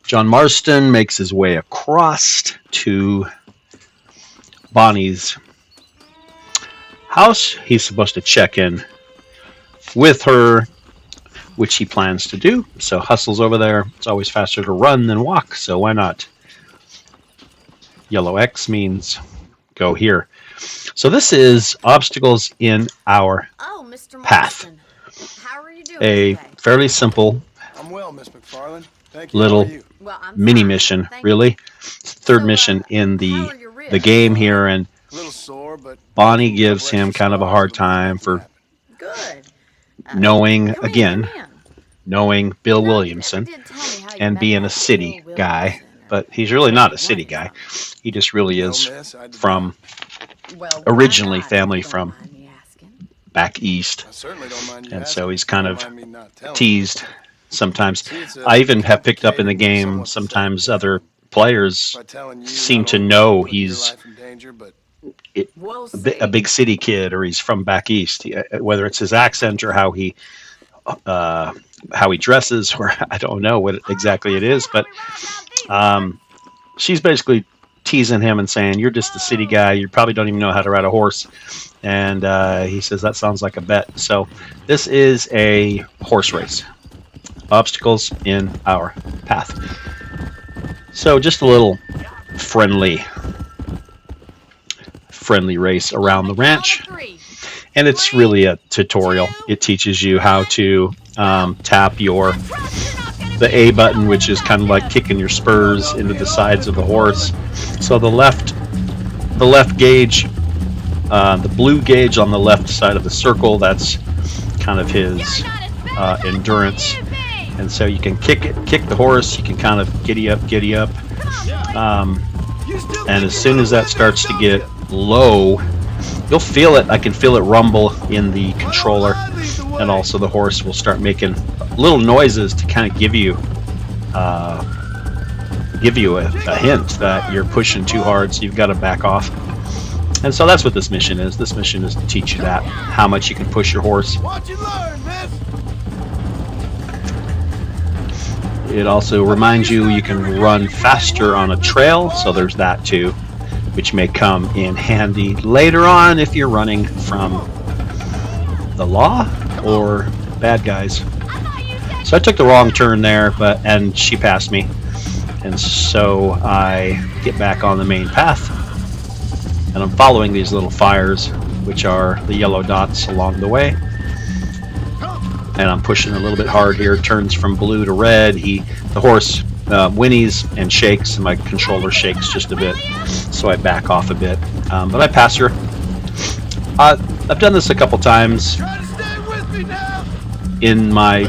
John Marston makes his way across to Bonnie's house. He's supposed to check in with her, which he plans to do. So hustles over there. It's always faster to run than walk, so why not? Yellow X means go here. So this is obstacles in our Mr. path. Marston. How are you doing A today? fairly simple I'm well, Miss McFarland. Thank you. little How are you? Well, I'm mini fine. mission, Thank really. Third So, mission in how are your ribs? the game here, and A little sore, but Bonnie gives him kind of a hard time for Good. knowing, Go in, again, come in. knowing Bill You know, you Williamson never did tell me how you and met being a that city Bill guy, Williamson, or but he's really not a where city he's guy. from. He just really No, is miss, I did from Well, why originally not, if family you don't from mind me asking? back east, I certainly don't mind you and asking. so he's kind Don't of mind me not telling. teased sometimes. See, it's I even have picked up in the complicated, game somewhat sometimes pathetic other players by telling you seem not to only know putting your he's life in danger, but We'll a big city kid or he's from back east. Whether it's his accent or uh, how he dresses, or I don't know what exactly it is, but she's basically teasing him and saying, "You're just a city guy. You probably don't even know how to ride a horse." And he says that sounds like a bet. So this is a horse race. Obstacles in our path. So just a little friendly race around the ranch. And it's really a tutorial. It teaches you how to tap the A button, which is kind of like kicking your spurs into the sides of the horse. So the left gauge, the blue gauge on the left side of the circle, that's kind of his endurance. And so you can kick the horse. You can kind of giddy up. And as soon as that starts to get low, you'll feel it. I can feel it rumble in the controller, and also the horse will start making little noises to kind of give you a hint that you're pushing too hard, so you've got to back off. And so that's what this mission is. This mission is to teach you that, how much you can push your horse. watch and learn, miss. It also reminds you can run faster on a trail, so there's that too, which may come in handy later on if you're running from the law or bad guys. So I took the wrong turn there, and she passed me, and so I get back on the main path, and I'm following these little fires, which are the yellow dots along the way. And I'm pushing a little bit hard here. Turns from blue to red. The horse whinnies and shakes, and my controller shakes just a bit, so I back off a bit. But I pass her. I've done this a couple times in my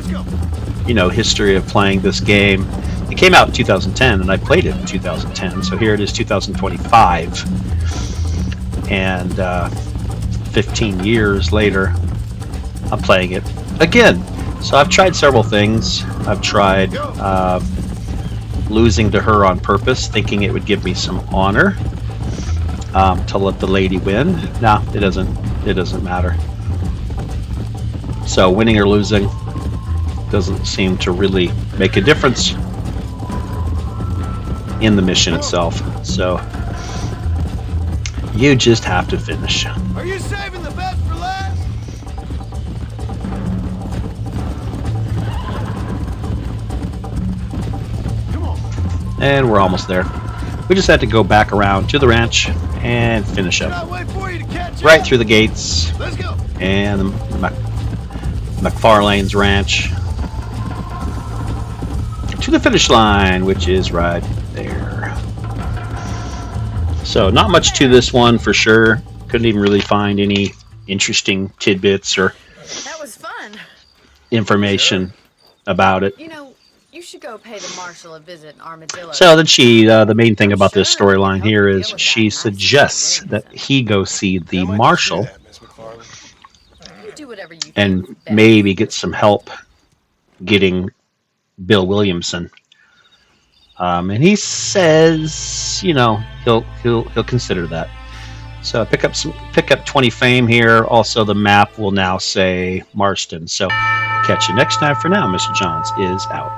history of playing this game. It came out in 2010, and I played it in 2010. So here it is, 2025, and 15 years later, I'm playing it again. So I've tried several things. I've tried losing to her on purpose, thinking it would give me some honor to let the lady win. No, it doesn't matter. So winning or losing doesn't seem to really make a difference in the mission itself. So you just have to finish. Are you saving the best for last? And we're almost there. We just had to go back around to the ranch and finish up. I'll wait for you to catch Right up. through the gates Let's go. and the McFarlane's ranch to the finish line, which is right there. So not much to this one for sure. Couldn't even really find any interesting tidbits or That was fun. information about it. You know, you should go pay the marshal a visit in Armadillo. So then the main thing about this storyline here is she suggests that he go see the marshal You do whatever you and think is best. maybe get some help getting Bill Williamson. And he says, he'll consider that. So pick up 20 fame here. Also, the map will now say Marston. So catch you next time. For now, Mr. Johns is out.